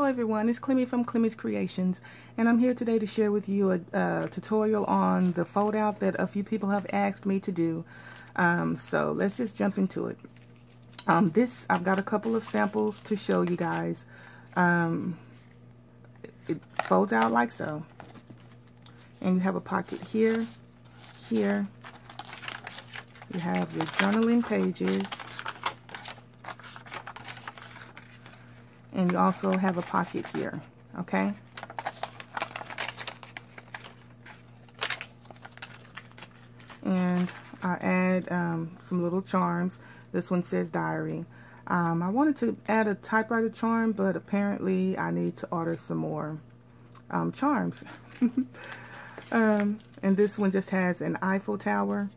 Hello everyone, it's Clemmy from Clemmy's Creations, and I'm here today to share with you a tutorial on the fold out that a few people have asked me to do. So let's just jump into it. I've got a couple of samples to show you guys. It folds out like so, and you have a pocket here, here. You have your journaling pages, and you also have a pocket here, okay? And I add some little charms. This one says diary. I wanted to add a typewriter charm, but apparently I need to order some more charms. And this one just has an Eiffel Tower,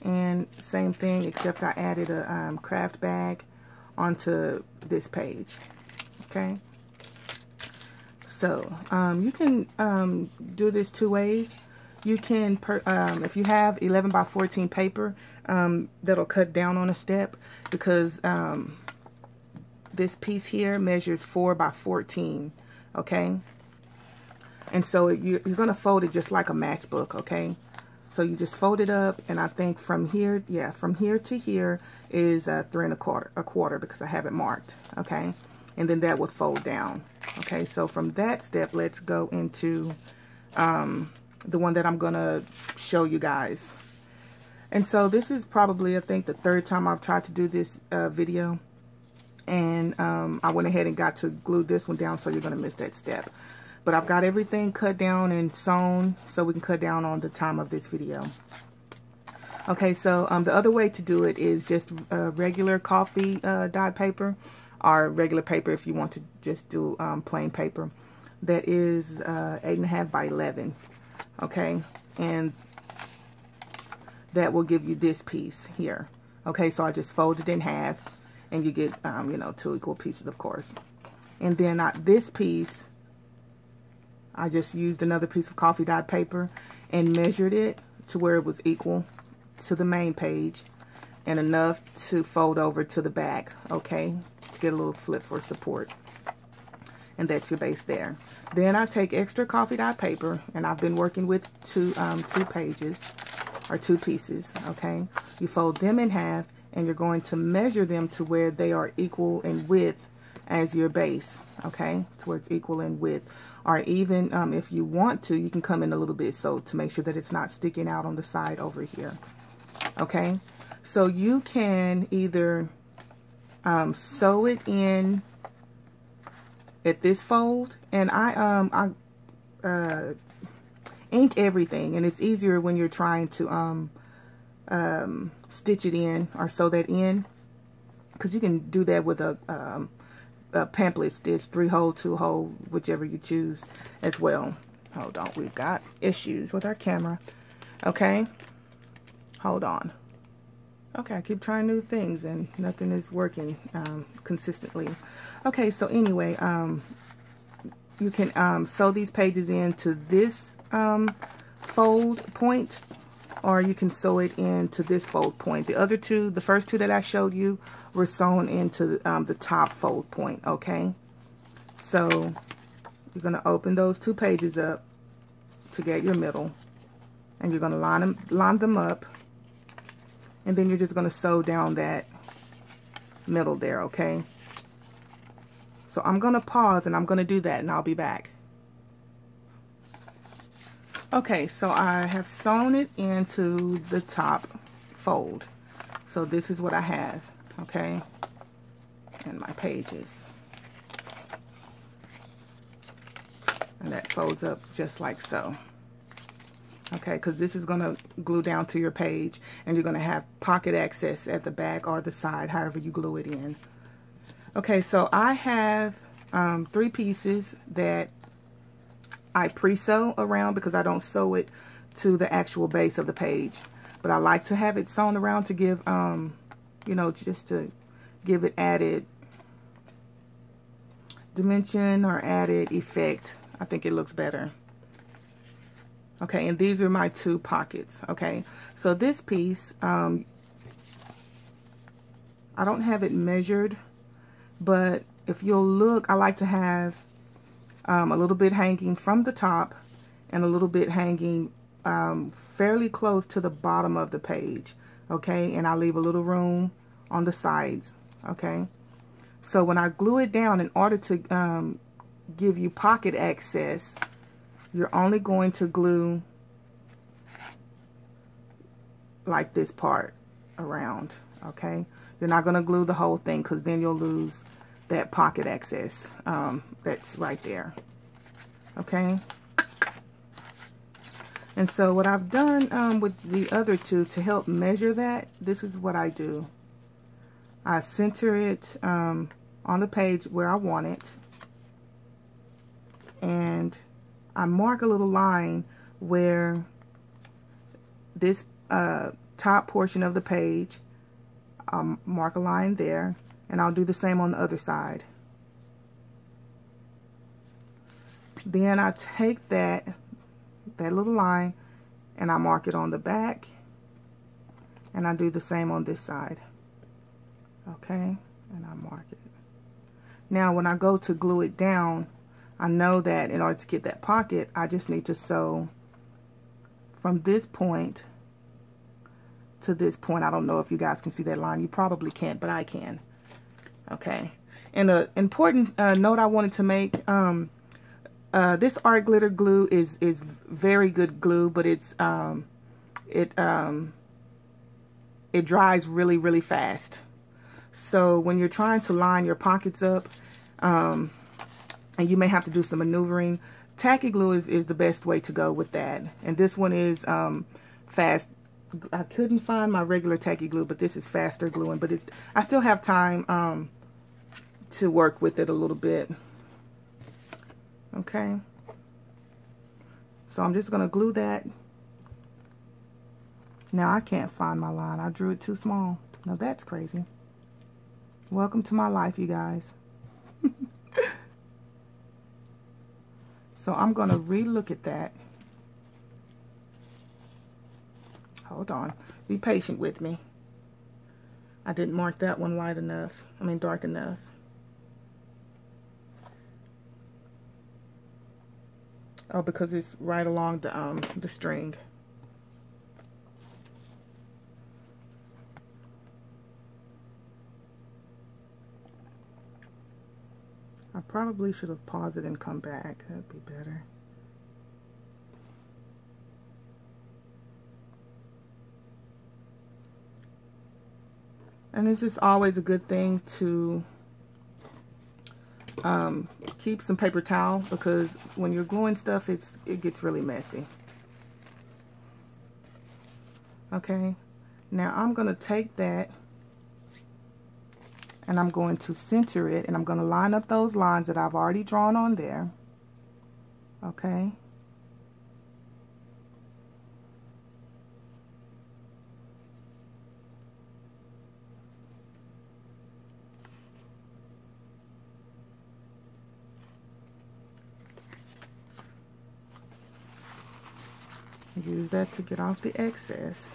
and same thing, except I added a craft bag onto this page. Okay, so you can do this two ways. You can, if you have 11 by 14 paper, that'll cut down on a step, because this piece here measures 4 by 14. Okay, and so you're going to fold it just like a matchbook. Okay, so you just fold it up, and I think from here, yeah, from here to here is 3 1/4, because I have it marked. Okay. And then that would fold down. Okay, so from that step, let's go into the one that I'm gonna show you guys. And so this is probably, I think, the third time I've tried to do this video. And I went ahead and got to glue this one down, so you're gonna miss that step. But I've got everything cut down and sewn, so we can cut down on the time of this video. Okay, so the other way to do it is just regular coffee dyed paper, or regular paper if you want to just do plain paper. That is 8.5 by 11. Okay, and that will give you this piece here. Okay, so I just fold it in half, and you get you know, 2 equal pieces, of course. And then this piece, I just used another piece of coffee dyed paper and measured it to where it was equal to the main page, and enough to fold over to the back. Okay, to get a little flip for support. And that's your base there. Then I take extra coffee dyed paper, and I've been working with two pages, or 2 pieces. Okay, you fold them in half, and you're going to measure them to where they are equal in width as your base. Okay, to where it's equal in width. Or even if you want to, you can come in a little bit, so to make sure that it's not sticking out on the side over here. Okay, so you can either sew it in at this fold, and I ink everything, and it's easier when you're trying to stitch it in or sew that in, because you can do that with a pamphlet stitch, 3-hole, 2-hole, whichever you choose as well. Hold on, we've got issues with our camera. Okay, hold on. Okay, I keep trying new things and nothing is working consistently. Okay, so anyway, you can sew these pages into this fold point, or you can sew it into this fold point. The first two that I showed you were sewn into the top fold point. Okay, so you're going to open those 2 pages up to get your middle, and you're going to line them up. And then you're just going to sew down that middle there, okay? So I'm going to pause, and I'm going to do that, and I'll be back. Okay, so I have sewn it into the top fold. So this is what I have, okay? And my pages. And that folds up just like so. Okay, because this is going to glue down to your page, and you're going to have pocket access at the back or the side, however you glue it in. Okay, so I have 3 pieces that I pre-sew around, because I don't sew it to the actual base of the page. But I like to have it sewn around to give, you know, just to give it added dimension or added effect. I think it looks better. Okay, and these are my 2 pockets. Okay, so this piece, I don't have it measured, but if you'll look, I like to have a little bit hanging from the top and a little bit hanging fairly close to the bottom of the page, okay? And I leave a little room on the sides, okay? So when I glue it down, in order to give you pocket access, you're only going to glue like this part around, okay? You're not going to glue the whole thing, because then you'll lose that pocket access that's right there, okay? And so what I've done with the other two to help measure that, this is what I do. I center it on the page where I want it, and I mark a little line where this top portion of the page, I'll mark a line there, and I'll do the same on the other side. Then I take that little line and I mark it on the back, and I do the same on this side, okay? And I mark it. Now when I go to glue it down, I know that in order to get that pocket, I just need to sew from this point to this point. I don't know if you guys can see that line. You probably can't, but I can. Okay. And an important note I wanted to make, this art glitter glue is very good glue, but it dries really fast. So when you're trying to line your pockets up, and you may have to do some maneuvering, tacky glue is the best way to go with that. And this one is fast. I couldn't find my regular tacky glue, but this is faster gluing, but I still have time to work with it a little bit. Okay, so I'm just gonna glue that. Now I can't find my line. I drew it too small. Now that's crazy. Welcome to my life, you guys. So I'm gonna re-look at that. Hold on, be patient with me. I didn't mark that one light enough. I mean dark enough. Oh, because it's right along the string. I probably should have paused it and come back. That'd be better. And it's just always a good thing to keep some paper towel, because when you're gluing stuff, it gets really messy. Okay, now I'm going to take that and I'm going to center it, and I'm going to line up those lines that I've already drawn on there. Okay. Use that to get off the excess.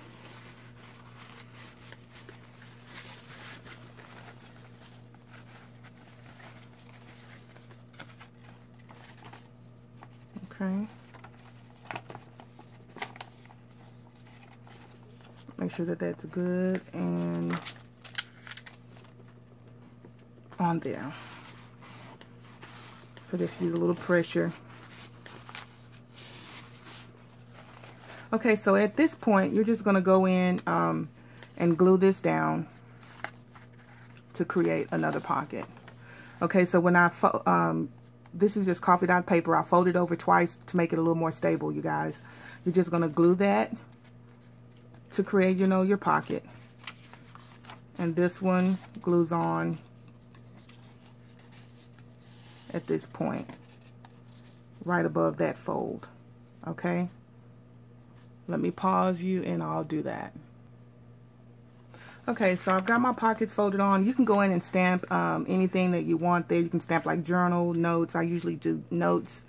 Okay. Make sure that that's good and on there. So just use a little pressure. Okay, so at this point, you're just going to go in and glue this down to create another pocket. Okay, so when this is just coffee dot paper. I fold it over twice to make it a little more stable, you guys. You're just going to glue that to create, you know, your pocket. And this one glues on at this point, right above that fold. Okay? Let me pause you and I'll do that. Okay, so I've got my pockets folded on. You can go in and stamp anything that you want there. You can stamp like journal, notes. I usually do notes.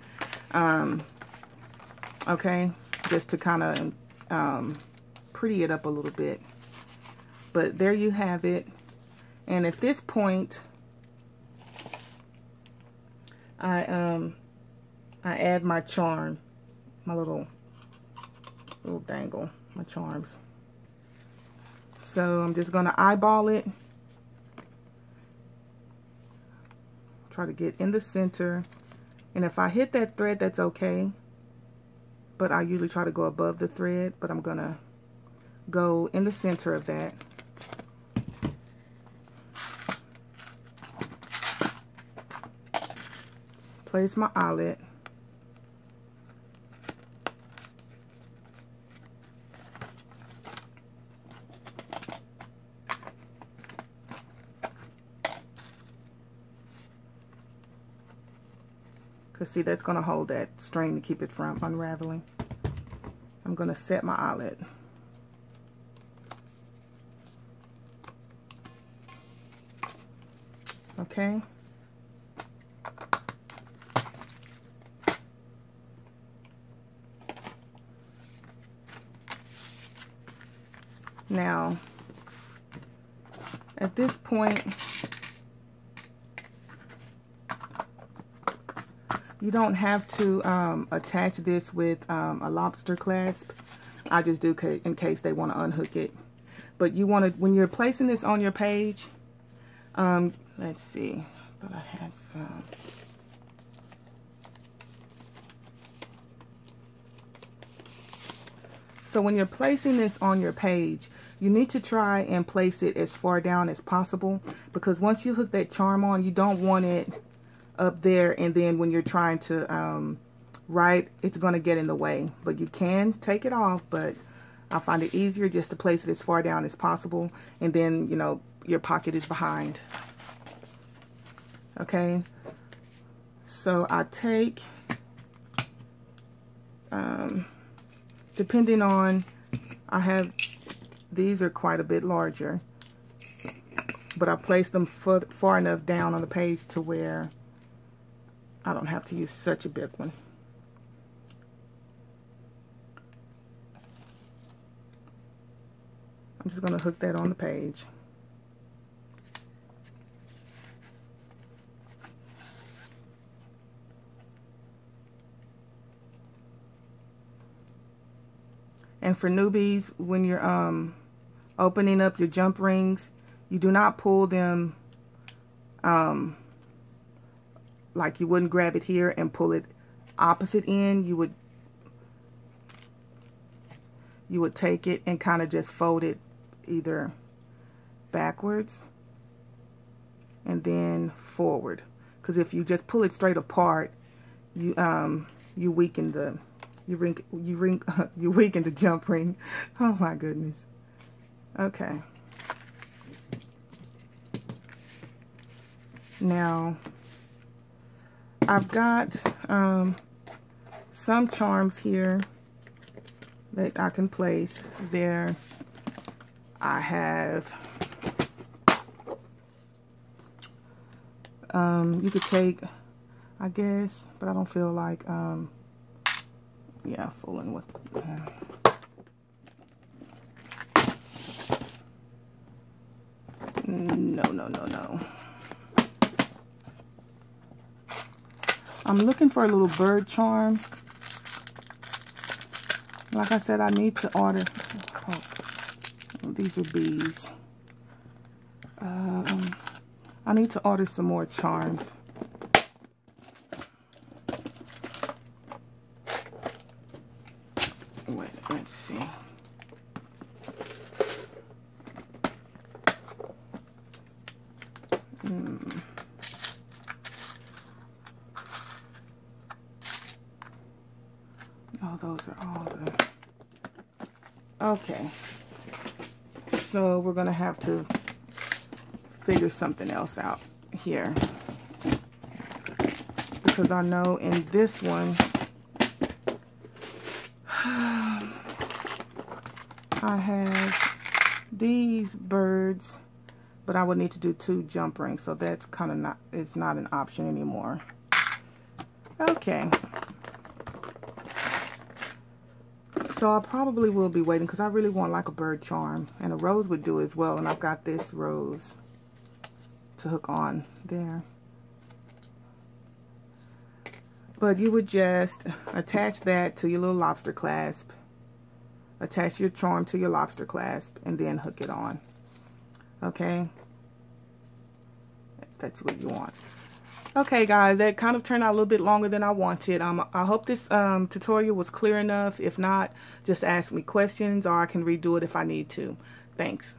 Okay, just to kind of pretty it up a little bit. But there you have it. And at this point, I I add my charm, my little dangle, my charms. So I'm just going to eyeball it. Try to get in the center. And if I hit that thread, that's okay. But I usually try to go above the thread. But I'm going to go in the center of that. Place my eyelet. Because see, that's going to hold that string to keep it from unraveling. I'm going to set my eyelet. Okay. Now, at this point, you don't have to attach this with a lobster clasp. I just do in case they want to unhook it. But you want to, when you're placing this on your page, let's see, but I have some. So when you're placing this on your page, you need to try and place it as far down as possible, because once you hook that charm on, you don't want it up there, and then when you're trying to write, it's going to get in the way. But you can take it off, but I find it easier just to place it as far down as possible, and then, you know, your pocket is behind. Okay, so I take, depending on, I have, these are quite a bit larger, but I place them far enough down on the page to where I don't have to use such a big one. I'm just going to hook that on the page. And for newbies, when you're opening up your jump rings, you do not pull them like you wouldn't grab it here and pull it opposite end. You would take it and kind of just fold it either backwards and then forward. Because if you just pull it straight apart, you weaken the you weaken the jump ring. Oh my goodness. Okay. Now I've got some charms here that I can place there. I have you could take, I guess, but I don't feel like yeah, fooling with no. I'm looking for a little bird charm. Like I said, I need to order. Oh, these are bees. I need to order some more charms. Wait, let's see. Oh, those are all the... Okay. So we're going to have to figure something else out here. Because I know in this one, I have these birds, but I would need to do 2 jump rings, so that's kind of not, it's not an option anymore. Okay. So I probably will be waiting because I really want like a bird charm, and a rose would do as well, and I've got this rose to hook on there. But you would just attach that to your little lobster clasp. Attach your charm to your lobster clasp and then hook it on. Okay? That's what you want. Okay guys, that kind of turned out a little bit longer than I wanted. I hope this tutorial was clear enough. If not, just ask me questions or I can redo it if I need to. Thanks.